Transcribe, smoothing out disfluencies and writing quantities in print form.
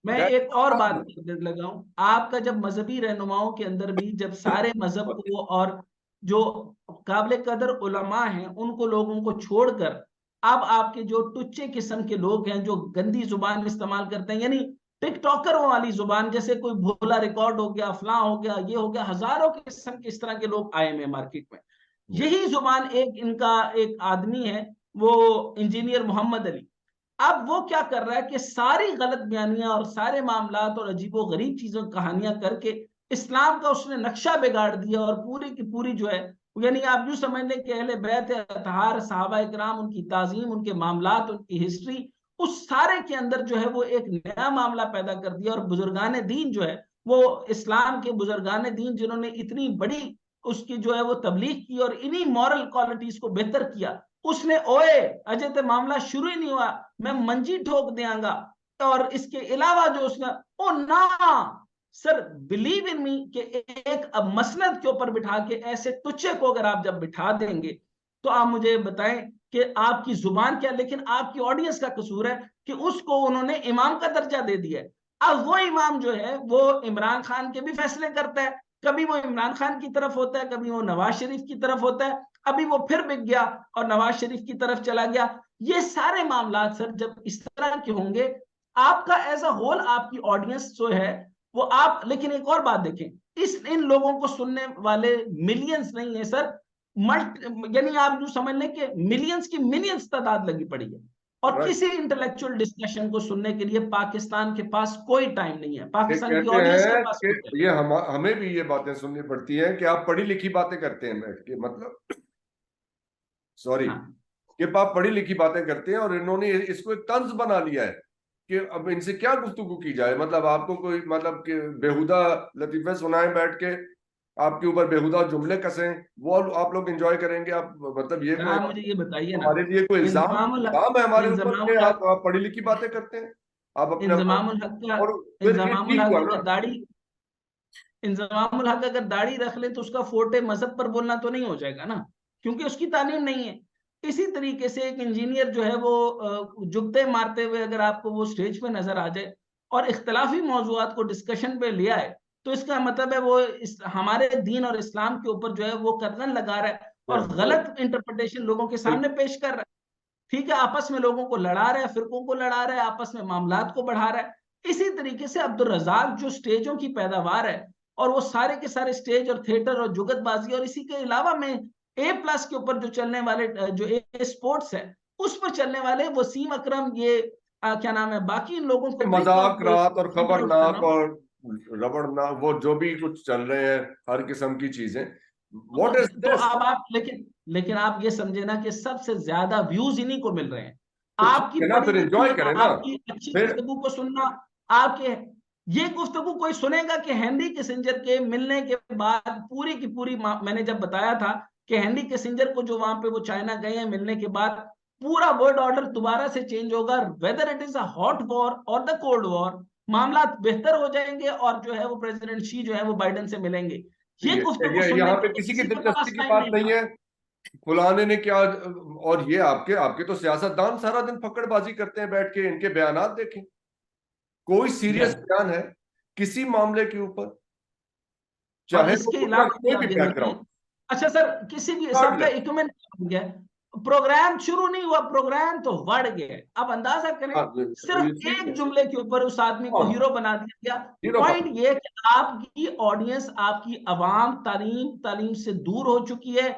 मैं एक और बात करने लगा हूं, आपका जब मजहबी रहनुमाओं के अंदर भी जब सारे मजहब को और जो काबिल कदर उलमा हैं उनको लोगों को छोड़कर अब आपके जो टुच्चे किस्म के लोग हैं जो गंदी जुबान इस्तेमाल करते हैं, यानी टिकटॉकरों वाली जुबान, जैसे कोई भोला रिकॉर्ड हो गया, फलां हो गया, ये हो गया, हजारों किस्म के इस तरह के लोग आए हैं मार्केट में। यही जुबान एक इनका एक आदमी है, वो इंजीनियर मोहम्मद अली। अब वो क्या कर रहा है कि सारी गलत बयानियां और सारे मामलात और अजीबो गरीब चीजों कहानियां करके इस्लाम का उसने नक्शा बिगाड़ दिया, और पूरी की पूरी जो है, यानी आप यूं समझ लें कि अहले बैत अतहार सहाबा इकराम, उनकी ताजीम, उनके मामलात, उनकी हिस्ट्री, उस सारे के अंदर जो है वो एक नया मामला पैदा कर दिया। और बुजुर्गान दीन जो है, वो इस्लाम के बुजुर्गान दीन जिन्होंने इतनी बड़ी उसकी जो है वो तबलीग की और इन्हीं मॉरल क्वालिटीज को बेहतर किया, उसने ओए अजय तो मामला शुरू ही नहीं हुआ, मैं मंजी ठोक देंगा। और इसके अलावा जो उसने, ओ ना सर, बिलीव इन मी कि एक अब मसनद के ऊपर बिठा के ऐसे टुच्चे को अगर आप जब बिठा देंगे तो आप मुझे बताएं कि आपकी जुबान क्या, लेकिन आपकी ऑडियंस का कसूर है कि उसको उन्होंने इमाम का दर्जा दे दिया है। अब वो इमाम जो है वो इमरान खान के भी फैसले करता है, कभी वो इमरान खान की तरफ होता है, कभी वो नवाज शरीफ की तरफ होता है, अभी वो फिर बिक गया और नवाज शरीफ की तरफ चला गया। ये सारे मामला सर जब इस तरह के होंगे, आपका एज अ होल आपकी ऑडियंस जो है वो आप, लेकिन एक और बात देखें, इस इन लोगों को सुनने वाले मिलियंस नहीं है सर, यानी आप जो समझ लें कि मिलियंस की मिलियंस तादाद लगी पड़ी है। और राइट। किसी इंटेलेक्चुअल डिस्कशन को सुनने के लिए पाकिस्तान के पास कोई टाइम नहीं है, ये पाकिस्तान की कहते ऑडियंस के हैं पास कोई कि ये हमें भी ये बातें सुननी पड़ती हैं कि आप पढ़ी लिखी बातें करते हैं बैठ के, मतलब सॉरी, हाँ। कि आप पढ़ी लिखी बातें करते हैं और इन्होंने इसको एक तंज बना लिया है कि अब इनसे क्या गुफ्तगू की जाए। मतलब आपको कोई मतलब कि बेहुदा लतीफे सुनाए बैठ के, आपके ऊपर बेहुदा जुमले कसें, वो आप लोग एंजॉय करेंगे। आप मतलब ये कोई आप मुझे ये बताइए ना, हमारे लिए कोई इल्जाम इंजमामुल हक, इल्जाम है हमारे ऊपर कि इंजमामुल हक, आप पढ़ी लिखी बातें करते हैं, आप अपने इंजमामुल हक का, और फिर ये इंजमामुल ठीक हक हुआ ना। अगर दाढ़ी, इंजमामुल हक अगर दाढ़ी रख ले तो उसका फोटे मजहब पर बोलना तो नहीं हो जाएगा ना, क्योंकि उसकी तालीम नहीं है। इसी तरीके से एक इंजीनियर जो है वो जुगते मारते हुए अगर आपको वो स्टेज पे नजर आ जाए और इख्तलाफी मौजूआत को डिस्कशन पे ले आए, तो इसका मतलब है वो हमारे दीन और इस्लाम के ऊपर जो है वो कर्तन लगा रहा है और गलत इंटरप्रिटेशन लोगों के सामने पेश कर रहा है। ठीक है, आपस में लोगों को लड़ा रहा है, फिरकों को लड़ा रहा है, आपस में मामलात को बढ़ा रहा है। इसी तरीके से अब्दुल रजाक जो स्टेजों की पैदावार है, और वो सारे के सारे स्टेज और थिएटर और जुगतबाजी, और इसी के अलावा में A+ के ऊपर जो चलने वाले जो ए स्पोर्ट्स है, उस पर चलने वाले वसीम अकरम, ये क्या नाम है, बाकी इन लोगों को तो एक मजाक रात और पॉइंट आउट कर रहा खबरनाक हूँ। और रबड़नाक, वो जो भी कुछ चल रहे हैं, हर किस्म की चीजें, व्हाट इज तो दिस। अब आप, लेकिन लेकिन आप ये समझे ना कि सबसे ज्यादा व्यूज इन्हीं को मिल रहे हैं। तो ठीक आपकी है ना, पढ़ी फिर लिखी एंजॉय करें ना। आपकी अच्छी फिर गुफ्तगू को सुनना, आपके ये गुफ्तगू कोई सुनेगा कि हेनरी किसिंजर के मिलने के बाद पूरी की पूरी, मैंने जब बताया था कि हेनरी किसिंजर को जो वहां पे वो चाइना गए हैं मिलने के बाद, पूरा वर्ल्ड ऑर्डर दोबारा से चेंज होगा, whether it is a hot war और द कोल्ड वॉर, मामला बेहतर हो जाएंगे और जो है वो प्रेसिडेंट शी जो है वो बाइडेन से मिलेंगे। ये गुफ्तगू ये सुनने यहाँ के पे लिए किसी की किसी के दिलचस्पी पास की टाइम बात नहीं नहीं था। है फलाने ने क्या। और ये आपके आपके तो सियासतदान सारा दिन फकड़बाजी करते हैं बैठ के, इनके बयानात देखें, कोई सीरियस जब, बयान है किसी मामले के ऊपर, और चाहे वो इसके उसका अलावा भी कोई आप भी ये देखें, बैकग्राउंड, अच्छा सर, किसी भी सबका regardless। इक्विपमेंट हो गया, प्रोग्राम शुरू नहीं हुआ, प्रोग्राम तो बढ़ गए। अब अंदाजा करें, हाँ, ये सिर्फ ठीक एक है। जुमले के ऊपर उस आदमी को हाँ, हीरो बना दिया गया। हीरो पॉइंट बन। ये है कि आपकी ऑडियंस, आपकी आवाम तालीम तालीम से दूर हो चुकी है।